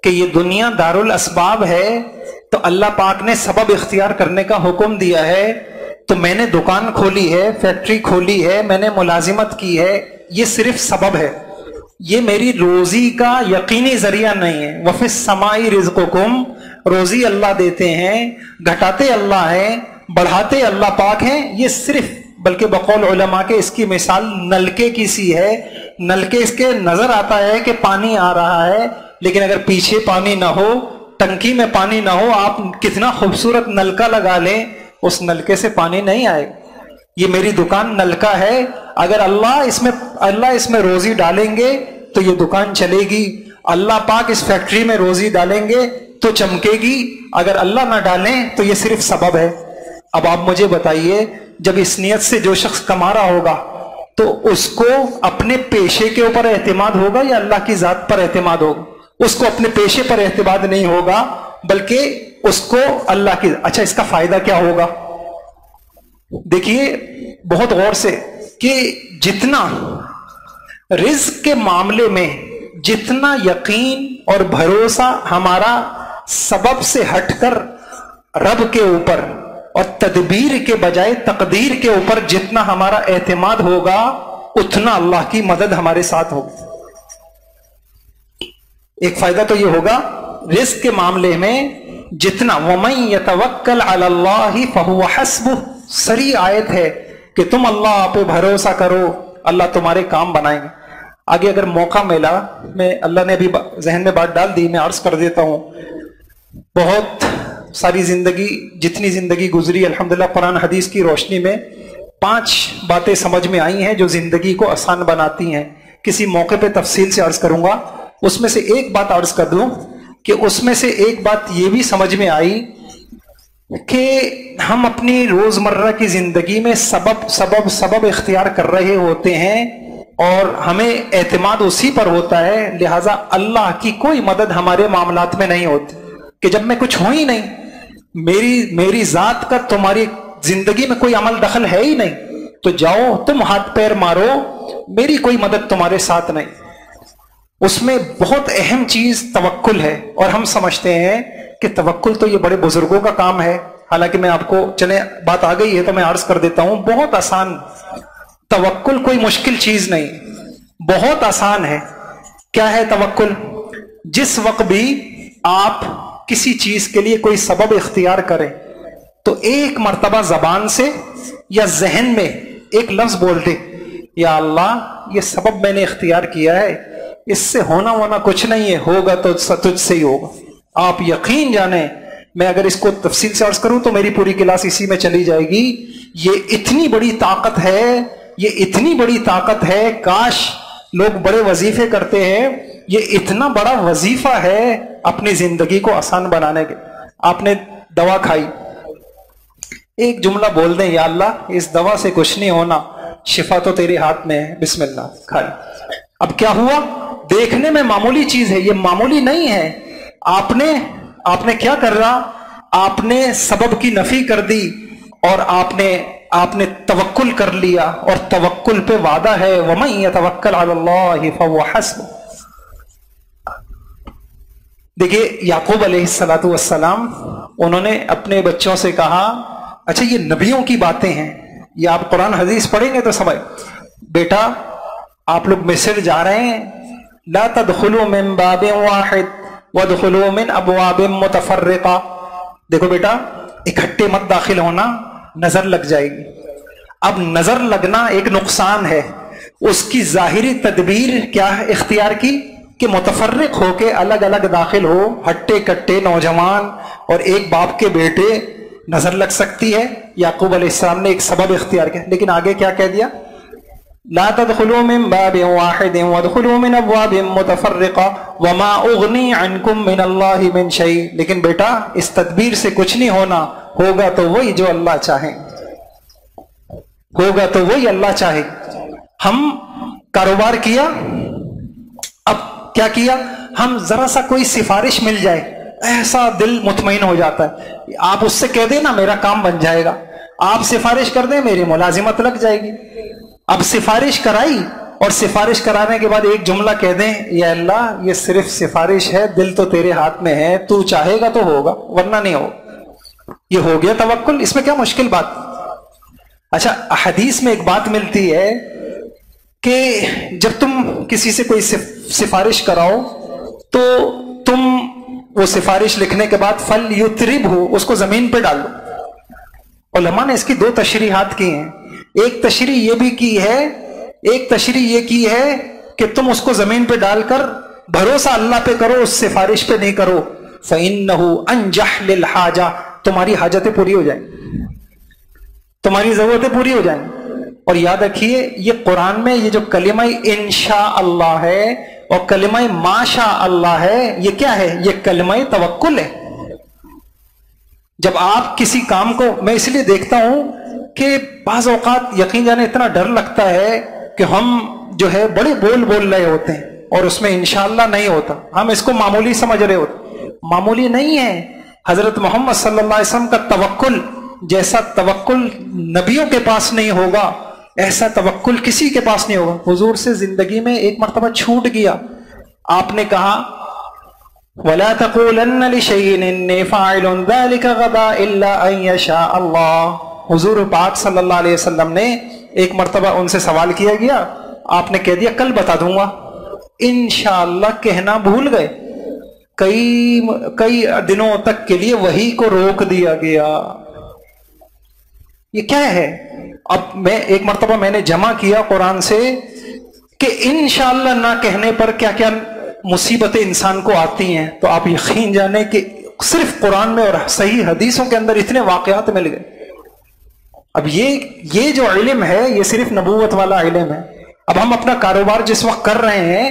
کہ یہ دنیا دار الاسباب ہے, تو اللہ پاک نے سبب اختیار کرنے کا حکم دیا ہے. تو میں نے دکان کھولی ہے, فیکٹری کھولی ہے, میں نے ملازمت کی ہے, یہ صرف سبب ہے, یہ میری روزی کا یقینی ذریعہ نہیں ہے. وَفِي السَّمَاءِ رِزْقُكُمْ, روزی اللہ دیتے ہیں, گھٹاتے اللہ ہیں, بڑھاتے اللہ پاک ہیں. یہ صرف, بلکہ بقول علماء کے اس کی مثال نلکے کی سی ہے. نلکے اس کے نظر آتا ہے کہ پانی آ رہا ہے, لیکن اگر پیچھے پانی نہ ہو, ٹنکی میں پانی نہ ہو, آپ کتنا خوبصورت نلکا لگا لیں, اس نلکے سے پانی نہیں آئے. یہ میری دکان نلکا ہے, اگر اللہ اس میں روزی ڈالیں گے تو یہ دکان چلے گی. اللہ پاک اس فیکٹری میں روزی ڈالیں گے تو چمکے گی, اگر اللہ نہ ڈالیں تو یہ صرف سبب ہے. اب آپ مجھے بتائیے, جب اس نیت سے جو شخص کما رہا ہوگا تو اس کو اپنے پیشے کے اوپر اعتماد ہوگا یا اللہ کی ذات پر اعتماد ہوگا؟ اس کو اپنے پیشے پر اعتماد نہیں ہوگا, بلکہ اس کو اللہ کی. اچھا, اس کا فائدہ کیا ہوگا؟ دیکھیے بہت غور سے کہ جتنا رزق کے معاملے میں جتنا یقین اور بھروسہ ہمارا سبب سے ہٹ کر رب کے اوپر اور تدبیر کے بجائے تقدیر کے اوپر جتنا ہمارا اعتماد ہوگا, اتنا اللہ کی مدد ہمارے ساتھ ہوگی. ایک فائدہ تو یہ ہوگا رزق کے معاملے میں جتنا وَمَن يَتَوَكَّلْ عَلَى اللَّهِ فَهُوَ حَسْبُهُ, سری آیت ہے کہ تم اللہ پہ بھروسہ کرو, اللہ تمہارے کام بنائیں گے. آگے اگر موقع ملا, میں اللہ نے ابھی ذہن میں بات ڈال دی, میں عرض کر دیتا ہوں. بہت ساری زندگی, جتنی زندگی گزری الحمدللہ قرآن حدیث کی روشنی میں 5 باتیں سمجھ میں آئی ہیں جو زندگی کو آسان بناتی ہیں. کسی موقع پہ تفصیل سے عرض کروں گا. اس میں سے ایک بات عرض کر دوں کہ اس میں سے ایک بات یہ بھی سمجھ میں آئی کہ ہم اپنی روزمرہ کی زندگی میں سبب اختیار کر رہے ہوتے ہیں اور ہمیں اعتماد اسی پر ہوتا ہے، لہٰذا اللہ کی کوئی مدد ہمارے معاملات میں نہیں ہوتی کہ جب میں کچھ ہوں ہی نہیں، میری ذات کا تمہاری زندگی میں کوئی عمل دخل ہے ہی نہیں، تو جاؤ تم ہاتھ پیر مارو، میری کوئی مدد تمہارے ساتھ نہیں۔ اس میں بہت اہم چیز توکل ہے، اور ہم سمجھتے ہیں کہ توکل تو یہ بڑے بزرگوں کا کام ہے، حالانکہ میں آپ کو چلیں بات آ گئی ہے تو میں عرض کر دیتا ہوں، بہت آسان، توکل کوئی مشکل چیز نہیں، بہت آسان ہے۔ کیا ہے توکل؟ جس وقت بھی آپ کسی چیز کے لیے کوئی سبب اختیار کریں تو ایک مرتبہ زبان سے یا ذہن میں ایک لفظ بول دے، یا اللہ یہ سبب میں نے اختیار کیا ہے، اس سے ہونا کچھ نہیں ہے، ہوگا تو تجھ سے ہی ہوگا۔ آپ یقین جانیں، میں اگر اس کو تفصیل سے عرض کروں تو میری پوری کلاس اسی میں چلی جائے گی۔ یہ اتنی بڑی طاقت ہے، یہ اتنی بڑی طاقت ہے، کاش لوگ بڑے وظیفے کرتے ہیں، یہ اتنا بڑا وظیفہ ہے اپنی زندگی کو آسان بنانے کے۔ آپ نے دوا کھائی، ایک جملہ بول دیں، یا اللہ اس دوا سے کچھ نہیں ہونا، شفا تو تیرے ہاتھ میں ہے، بسم اللہ کھا لی۔ اب کیا ہوا؟ دیکھنے میں معمولی چیز ہے، یہ معمولی نہیں ہے۔ آپ نے کیا کر رہا؟ آپ نے سبب کی نفی کر دی اور آپ نے توکل کر لیا، اور توکل پہ وعدہ ہے وَمَن يَتَوَكَّلْ عَلَى اللَّهِ فَهُوَ حَسْبُهُ۔ دیکھیے یعقوب علیہ السلام انہوں نے اپنے بچوں سے کہا، اچھا یہ نبیوں کی باتیں ہیں، یہ آپ قرآن حدیث پڑھیں گے تو سمجھ، بیٹا آپ لوگ مصر جا رہے ہیں، لا تدخلوا من باب واحد وادخلوا من ابواب متفرقہ، دیکھو بیٹا اکٹھے مت داخل ہونا، نظر لگ جائے گی۔ اب نظر لگنا ایک نقصان ہے، اس کی ظاہری تدبیر کیا اختیار کی کہ متفرق ہو کے الگ الگ داخل ہو، ہٹے کٹے نوجوان اور ایک باپ کے بیٹے، نظر لگ سکتی ہے۔ یعقوب علیہ السلام نے ایک سبب اختیار کیا، لیکن آگے کیا کہہ دیا؟ لا تدخلوا من باب واحد وادخلوا من ابواب متفرقہ وما اغنی عنکم من اللہ من شیء، لیکن بیٹا اس تدبیر سے کچھ نہیں ہونا، ہوگا تو وہی جو اللہ چاہے، ہوگا تو وہی اللہ چاہے۔ ہم کاروبار کیا، اب کیا کیا؟ ہم ذرا سا کوئی سفارش مل جائے ایسا دل مطمئن ہو جاتا ہے، آپ اس سے کہہ دیں نا میرا کام بن جائے گا، آپ سفارش کر دیں میری ملازمت لگ جائے گی۔ اب سفارش کرائی اور سفارش کرانے کے بعد ایک جملہ کہہ دیں، یا اللہ یہ صرف سفارش ہے، دل تو تیرے ہاتھ میں ہے، تو چاہے گا تو ہوگا ورنہ نہیں ہوگا، یہ ہو گیا توکل۔ اس میں کیا مشکل بات؟ اچھا حدیث میں ایک بات ملتی ہے کہ جب تم کسی سے کوئی سفارش کراؤ تو تم وہ سفارش لکھنے کے بعد فَلْيُتْرِبْهُ، اس کو زمین پہ ڈال دو۔ علماء نے اس کی دو تشریحات کی ہیں، ایک تشریح یہ بھی کی ہے، ایک تشریح یہ کی ہے کہ تم اس کو زمین پہ ڈال کر بھروسہ اللہ پہ کرو، اس سفارش پہ نہیں کرو، فَإِنَّهُ أَنْجَحْ لِلْحَاجَةِ، تمہاری حاجتیں پوری ہو جائیں، تمہاری ضرورتیں پوری ہو جائیں۔ اور یاد رکھیے یہ قرآن میں یہ جو کلمہ انشاء اللہ ہے اور کلمہ ماشاء اللہ ہے، یہ کیا ہے؟ یہ کلمہ توکل ہے۔ جب آپ کسی کام کو، میں اس لیے دیکھتا ہوں کہ بعض اوقات یقین جانے اتنا ڈر لگتا ہے کہ ہم جو ہے بڑے بول رہے ہوتے ہیں اور اس میں انشاءاللہ نہیں ہوتا، ہم اس کو معمولی سمجھ رہے ہوتے، معمولی نہیں ہے۔ حضرت محمد صلی اللہ علیہ وسلم کا توکل جیسا توکل نبیوں کے پاس نہیں ہوگا، ایسا توکل کسی کے پاس نہیں ہوگا۔ حضور سے زندگی میں ایک مرتبہ چھوٹ گیا، آپ نے کہا وَلَا تَقُولَنَّ لِشَيْءٍ إِنِّي فَاعِلٌ ذَلِكَ غَدًا إِلَّا أَن يَشَاءَ اللَّهُ۔ حضور پاک صلی اللہ علیہ وسلم نے ایک مرتبہ ان سے سوال کیا گیا، آپ نے کہہ دیا کل بتا دوں گا، انشاءاللہ کہنا بھول گئے، کئی دنوں تک کے لیے وحی کو روک دیا گیا۔ یہ کیا ہے؟ اب میں ایک مرتبہ میں نے جمع کیا قرآن سے کہ انشاءاللہ نہ کہنے پر کیا کیا مصیبتیں انسان کو آتی ہیں، تو آپ یقین جانیں کہ صرف قرآن میں اور صحیح حدیثوں کے اندر اتنے واقعات مل گئے۔ اب یہ جو علم ہے یہ صرف نبوت والا علم ہے۔ اب ہم اپنا کاروبار جس وقت کر رہے ہیں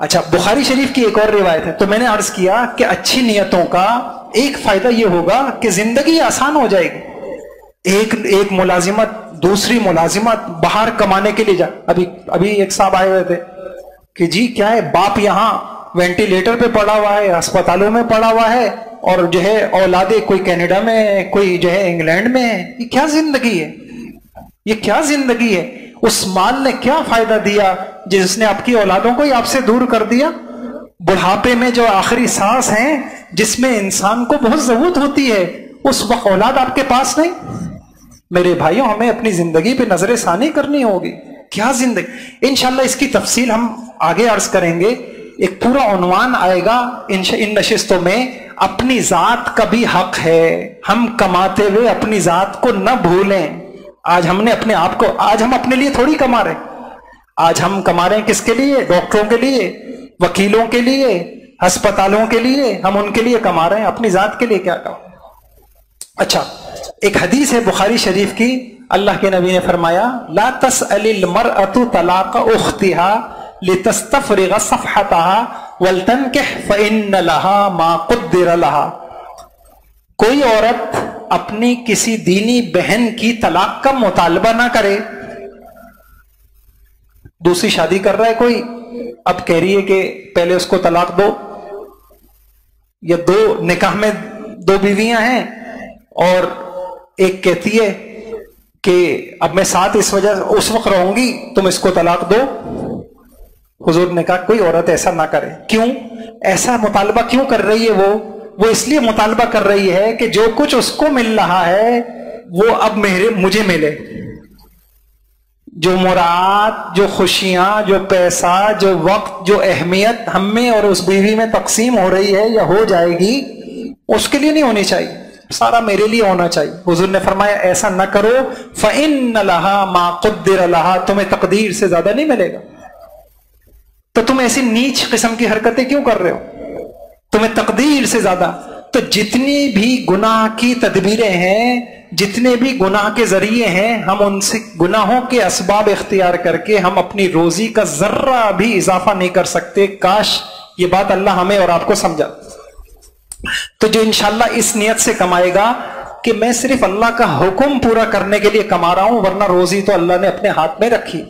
اچھا، بخاری شریف کی ایک اور روایت ہے، تو میں نے عرض کیا کہ اچھی نیتوں کا ایک فائدہ یہ ہوگا کہ زندگی آسان ہو جائے گی۔ ایک ملازمت، دوسری ملازمت، باہر کمانے کے لیے جا، ابھی ایک صاحب آئے ہوئے تھے کہ جی کیا ہے، باپ یہاں وینٹیلیٹر پہ پڑا ہوا ہے، اسپتالوں میں پڑا ہوا ہے، اور جو ہے اولادیں کوئی کینیڈا میں ہے، کوئی جو ہے انگلینڈ میں ہے۔ یہ کیا زندگی ہے؟ یہ کیا زندگی ہے؟ اس مال نے کیا فائدہ دیا جس نے آپ کی اولادوں کو ہی آپ سے دور کر دیا؟ بڑھاپے میں جو آخری سانس ہیں جس میں انسان کو بہت ضرورت ہوتی ہے، اس وقت اولاد آپ کے پاس نہیں۔ میرے بھائیوں، ہمیں اپنی زندگی پہ نظر ثانی کرنی ہوگی۔ کیا زندگی؟ انشاءاللہ اس کی تفصیل ہم آگے عرض کریں گے، ایک پورا عنوان آئے گا ان نشستوں میں۔ اپنی ذات کا بھی حق ہے، ہم کماتے ہوئے اپنی ذات کو نہ بھولیں۔ آج ہم نے اپنے آپ کو، آج ہم اپنے لیے تھوڑی کما رہے ہیں، آج ہم کما رہے ہیں کس کے لیے؟ ڈاکٹروں کے لیے، وکیلوں کے لیے، ہسپتالوں کے لیے، ہم ان کے لیے کما رہے ہیں، اپنی ذات کے لیے کیا کما؟ اچھا، ایک حدیث ہے بخاری شریف کی، اللہ کے نبی نے فرمایا لا تسأل المرأة طلاق اختها لتستفرغ صفحتها ولتنكح فإن لها ما قدر لها۔ کوئی عورت اپنی کسی دینی بہن کی طلاق کا مطالبہ نہ کرے۔ دوسری شادی کر رہا ہے کوئی، اب کہہ رہی ہے کہ پہلے اس کو طلاق دو، یا دو نکاح میں دو بیویاں ہیں اور ایک کہتی ہے کہ اب میں ساتھ اس وجہ اس وقت رہوں گی، تم اس کو طلاق دو۔ حضور نے کہا کوئی عورت ایسا نہ کرے۔ کیوں ایسا مطالبہ کیوں کر رہی ہے؟ وہ اس لیے مطالبہ کر رہی ہے کہ جو کچھ اس کو مل رہا ہے وہ اب مجھے ملے۔ جو مراعات، جو خوشیاں، جو پیسہ، جو وقت، جو اہمیت ہم میں اور اس بیوی میں تقسیم ہو رہی ہے یا ہو جائے گی، اس کے لیے نہیں ہونی چاہیے، سارا میرے لیے ہونا چاہیے۔ حضور نے فرمایا ایسا نہ کرو، فَإِنَّ لَهَا مَا قُدِّرَ لَهَا، تمہیں تقدیر سے زیادہ نہیں ملے گا۔ تو تم ایسی نیچ قسم کی حرکتیں کیوں کر رہے ہو؟ تمہیں تقدیر سے زیادہ۔ تو جتنی بھی گناہ کی تدبیریں ہیں، جتنے بھی گناہ کے ذریعے ہیں، ہم ان سے گناہوں کے اسباب اختیار کر کے ہم اپنی روزی کا ذرہ بھی اضافہ نہیں کر سکتے۔ کاش یہ بات اللہ ہمیں اور آپ کو سمجھا۔ تو جو انشاءاللہ اس نیت سے کمائے گا کہ میں صرف اللہ کا حکم پورا کرنے کے لیے کما رہا ہوں، ورنہ روزی تو اللہ نے اپنے ہاتھ میں رکھی،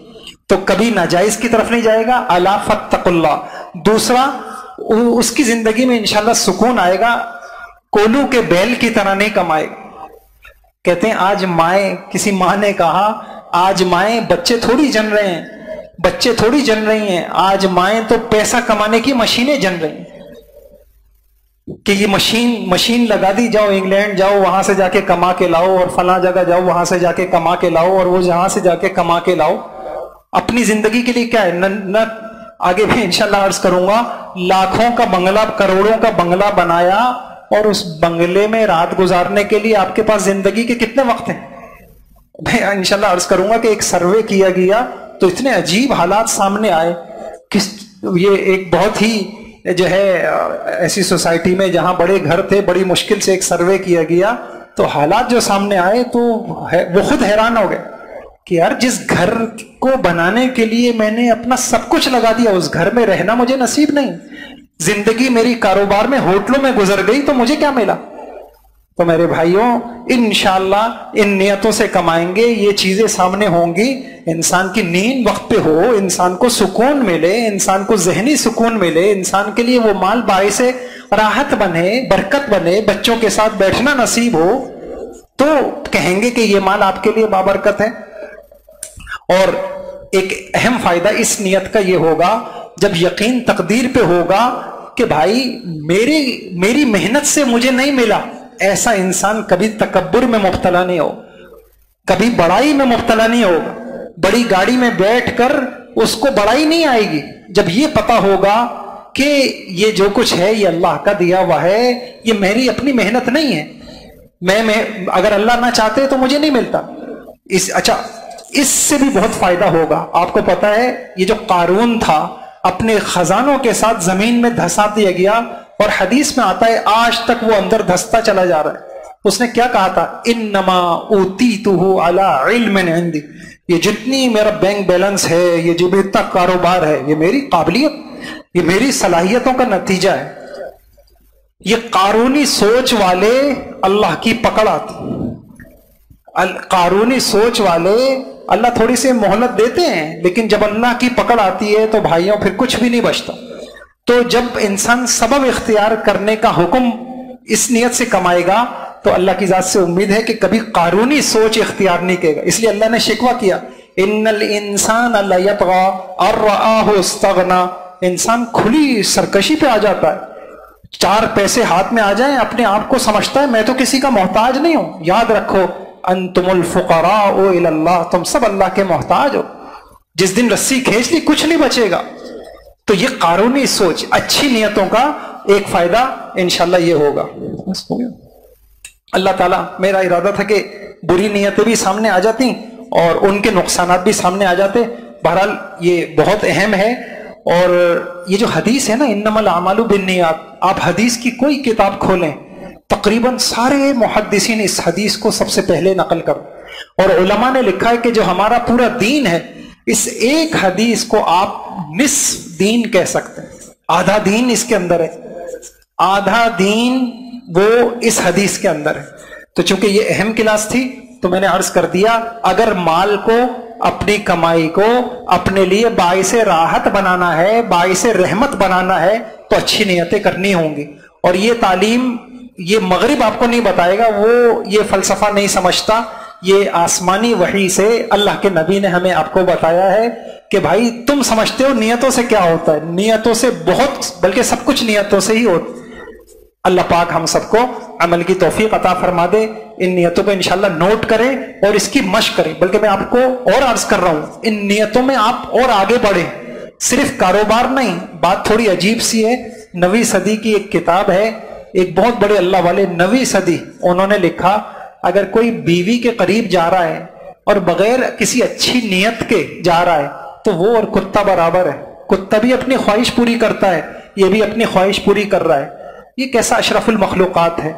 تو کبھی ناجائز کی طرف نہیں جائے گا۔ الا فاتقوا اللہ۔ دوسرا، اس کی زندگی میں انشاءاللہ سکون آئے گا، کولو کے بیل کی طرح نہیں کمائے گا۔ کہتے ہیں آج مائیں، کسی ماں نے کہا آج مائیں بچے تھوڑی جن رہے ہیں، بچے تھوڑی جن رہی ہیں، آج مائیں تو پیسہ کمانے کی مشینیں جن رہی ہیں، کہ یہ مشین لگا دی، جاؤ انگلینڈ جاؤ، وہاں سے جا کے کما کے لاؤ، اور فلاں جگہ جاؤ وہاں سے جا کے کما کے لاؤ، اور وہ جہاں سے جا کے کما کے لاؤ۔ اپنی زندگی کے لیے کیا ہے؟ نہ آگے بھی انشاءاللہ عرض کروں گا، لاکھوں کا بنگلہ، کروڑوں کا بنگلہ بنایا، اور اس بنگلے میں رات گزارنے کے لیے آپ کے پاس زندگی کے کتنے وقت ہیں؟ میں انشاءاللہ عرض کروں گا کہ ایک سروے کیا گیا تو اتنے عجیب حالات سامنے آئے۔ یہ ایک بہت ہی جو ہے ایسی سوسائٹی میں جہاں بڑے گھر تھے، بڑی مشکل سے ایک سروے کیا گیا، تو حالات جو سامنے آئے تو وہ خود حیران ہو گئے کہ یار جس گھر کو بنانے کے لیے میں نے اپنا سب کچھ لگا دیا، اس گھر میں رہنا مجھے نصیب نہیں، زندگی میری کاروبار میں ہوٹلوں میں گزر گئی، تو مجھے کیا ملا؟ تو میرے بھائیوں انشاءاللہ ان نیتوں سے کمائیں گے، یہ چیزیں سامنے ہوں گی، انسان کی نیند وقت پہ ہو، انسان کو سکون ملے، انسان کو ذہنی سکون ملے، انسان کے لیے وہ مال باعث راحت بنے، برکت بنے، بچوں کے ساتھ بیٹھنا نصیب ہو، تو کہیں گے کہ یہ مال آپ کے لیے بابرکت ہے۔ اور ایک اہم فائدہ اس نیت کا یہ ہوگا، جب یقین تقدیر پہ ہوگا کہ بھائی میری محنت سے مجھے نہیں ملا، ایسا انسان کبھی تکبر میں مبتلا نہیں ہو، کبھی بڑائی میں مبتلا نہیں ہوگا۔ بڑی گاڑی میں بیٹھ کر اس کو بڑائی نہیں آئے گی، جب یہ پتا ہوگا کہ یہ جو کچھ ہے یہ اللہ کا دیا ہوا ہے، یہ میری اپنی محنت نہیں ہے، میں اگر اللہ نہ چاہتے تو مجھے نہیں ملتا۔ اچھا، اس سے بھی بہت فائدہ ہوگا۔ آپ کو پتا ہے یہ جو قارون تھا، اپنے خزانوں کے ساتھ زمین میں دھسا دیا گیا، اور حدیث میں آتا ہے آج تک وہ اندر دھستا چلا جا رہا ہے۔ اس نے کیا کہا تھا؟ انما اوتیتہ علی علم عندی، یہ جتنی میرا بینک بیلنس ہے، یہ جو بھی اتنا کاروبار ہے، یہ میری قابلیت، یہ میری صلاحیتوں کا نتیجہ ہے. یہ قارونی سوچ والے اللہ کی پکڑ آتی. قارونی سوچ والے اللہ تھوڑی سی مہلت دیتے ہیں، لیکن جب اللہ کی پکڑ آتی ہے تو بھائیوں پھر کچھ بھی نہیں بچتا. تو جب انسان سبب اختیار کرنے کا حکم اس نیت سے کمائے گا تو اللہ کی ذات سے امید ہے کہ کبھی قارونی سوچ اختیار نہیں کرے گا. اس لیے اللہ نے شکوہ کیا، ان الانسان لیطغی ان رآہ استغنی. انسان کھلی سرکشی پہ آ جاتا ہے، 4 پیسے ہاتھ میں آ جائیں اپنے آپ کو سمجھتا ہے میں تو کسی کا محتاج نہیں ہوں. یاد رکھو انتم الفقراء الی اللہ، تم سب اللہ کے محتاج ہو. جس دن رسی کھینچ لی کچھ نہیں بچے گا. تو یہ قارونی سوچ، اچھی نیتوں کا ایک فائدہ انشاءاللہ یہ ہوگا. اللہ تعالیٰ، میرا ارادہ تھا کہ بری نیتیں بھی سامنے آ جاتی اور ان کے نقصانات بھی سامنے آ جاتے. بہرحال یہ بہت اہم ہے. اور یہ جو حدیث ہے نا انما الاعمال بالنیات، آپ حدیث کی کوئی کتاب کھولیں تقریباً سارے محدثین اس حدیث کو سب سے پہلے نقل کرو. اور علماء نے لکھا ہے کہ جو ہمارا پورا دین ہے اس ایک حدیث کو آپ نصف دین کہہ سکتے ہیں. آدھا دین اس کے اندر ہے، آدھا دین وہ اس حدیث کے اندر ہے. تو چونکہ یہ اہم کلاس تھی تو میں نے عرض کر دیا، اگر مال کو، اپنی کمائی کو اپنے لیے باعث راحت بنانا ہے، باعث رحمت بنانا ہے تو اچھی نیتیں کرنی ہوں گی. اور یہ تعلیم یہ مغرب آپ کو نہیں بتائے گا، وہ یہ فلسفہ نہیں سمجھتا. یہ آسمانی وحی سے اللہ کے نبی نے ہمیں آپ کو بتایا ہے کہ بھائی تم سمجھتے ہو نیتوں سے کیا ہوتا ہے، نیتوں سے بہت، بلکہ سب کچھ نیتوں سے ہی ہوتا. اللہ پاک ہم سب کو عمل کی توفیق عطا فرما دے. ان نیتوں کو انشاءاللہ نوٹ کریں اور اس کی مشق کریں. بلکہ میں آپ کو اور عرض کر رہا ہوں، ان نیتوں میں آپ اور آگے بڑھیں، صرف کاروبار نہیں. بات تھوڑی عجیب سی ہے. 9ویں صدی کی ایک کتاب ہے، ایک بہت بڑے اللہ والے 9ویں صدی، انہوں نے لکھا اگر کوئی بیوی کے قریب جا رہا ہے اور بغیر کسی اچھی نیت کے جا رہا ہے تو وہ اور کتا برابر ہے. کتا بھی اپنی خواہش پوری کرتا ہے، یہ بھی اپنی خواہش پوری کر رہا ہے. یہ کیسا اشرف المخلوقات ہے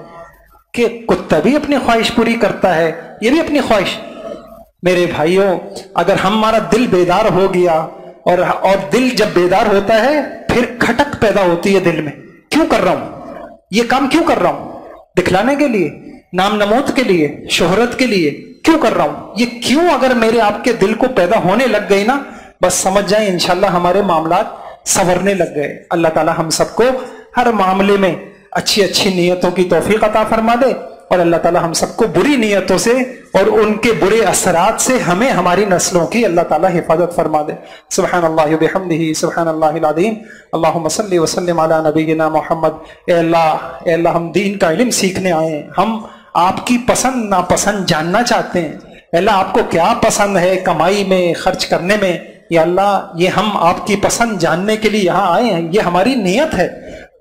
کہ کتا بھی اپنی خواہش پوری کرتا ہے، یہ بھی اپنی خواہش. میرے بھائیوں، اگر ہمارا دل بیدار ہو گیا اور دل جب بیدار ہوتا ہے پھر کھٹک پیدا ہوتی ہے دل میں. کیوں کر رہا ہوں یہ کام؟ کیوں کر رہا ہوں؟ دکھلانے کے لیے، نام نمود کے لیے، شہرت کے لیے؟ کیوں کر رہا ہوں یہ؟ کیوں اگر میرے آپ کے دل کو پیدا ہونے لگ گئی نا، بس سمجھ جائیں انشاءاللہ ہمارے معاملات سنورنے لگ گئے. اللہ تعالی ہم سب کو ہر معاملے میں اچھی اچھی نیتوں کی توفیق عطا فرما دے. اور اللہ تعالی ہم سب کو بری نیتوں سے اور ان کے برے اثرات سے ہمیں ہماری نسلوں کی اللہ تعالی حفاظت فرما دے. سبحان اللہ وبحمدہ، سبحان اللہ العظیم. اللہم صلی وسلم علی نبینا محمد. اے اللہ ہم دین کا علم سیکھنے آئے ہیں، ہم آپ کی پسند ناپسند جاننا چاہتے ہیں. اے اللہ آپ کو کیا پسند ہے کمائی میں، خرچ کرنے میں؟ یا اللہ یہ ہم آپ کی پسند جاننے کے لیے یہاں آئے ہیں، یہ ہماری نیت ہے.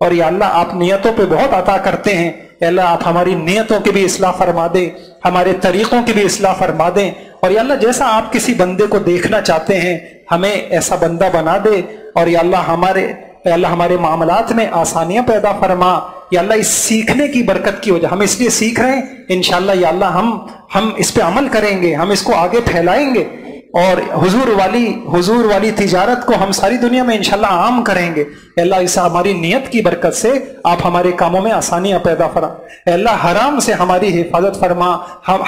اور یا اللہ آپ نیتوں پہ بہت عطا کرتے ہیں. اے اللہ آپ ہماری نیتوں کی بھی اصلاح فرما دیں، ہمارے طریقوں کی بھی اصلاح فرما دیں. اور یا اللہ جیسا آپ کسی بندے کو دیکھنا چاہتے ہیں ہمیں ایسا بندہ بنا دے. اور یا اللہ ہمارے معاملات میں آسانیاں پیدا فرما. یا اللہ اس سیکھنے کی برکت کی وجہ، ہم اس لیے سیکھ رہے ہیں، انشاءاللہ یا اللہ ہم اس پہ عمل کریں گے، ہم اس کو آگے پھیلائیں گے اور حضور والی تجارت کو ہم ساری دنیا میں انشاءاللہ عام کریں گے. اے اللہ اس ہماری نیت کی برکت سے آپ ہمارے کاموں میں آسانیاں پیدا فرما. اے اللہ حرام سے ہماری حفاظت فرما،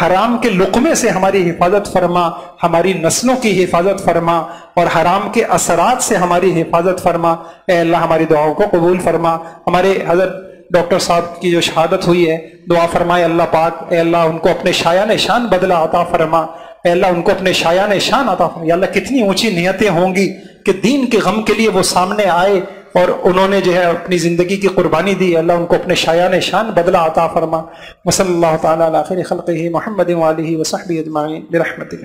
حرام کے لقمے سے ہماری حفاظت فرما، ہماری نسلوں کی حفاظت فرما اور حرام کے اثرات سے ہماری حفاظت فرما. اے اللہ ہماری دعاؤں کو قبول فرما. ہمارے حضرت ڈاکٹر صاحب کی جو شہادت ہوئی ہے دعا فرمائے اللہ پاک، اے اللہ ان کو اپنے شایان شان بدلہ عطا فرما. اے اللہ ان کو اپنے شایان شان عطا فرما. یا اللہ کتنی اونچی نیتیں ہوں گی کہ دین کے غم کے لیے وہ سامنے آئے اور انہوں نے جو ہے اپنی زندگی کی قربانی دی. اللہ ان کو اپنے شایان شان بدلہ عطا فرما. وصلی اللہ تعالی علی خیر خلقہ محمد وآلہ وصحبہ اجمعین برحمتک.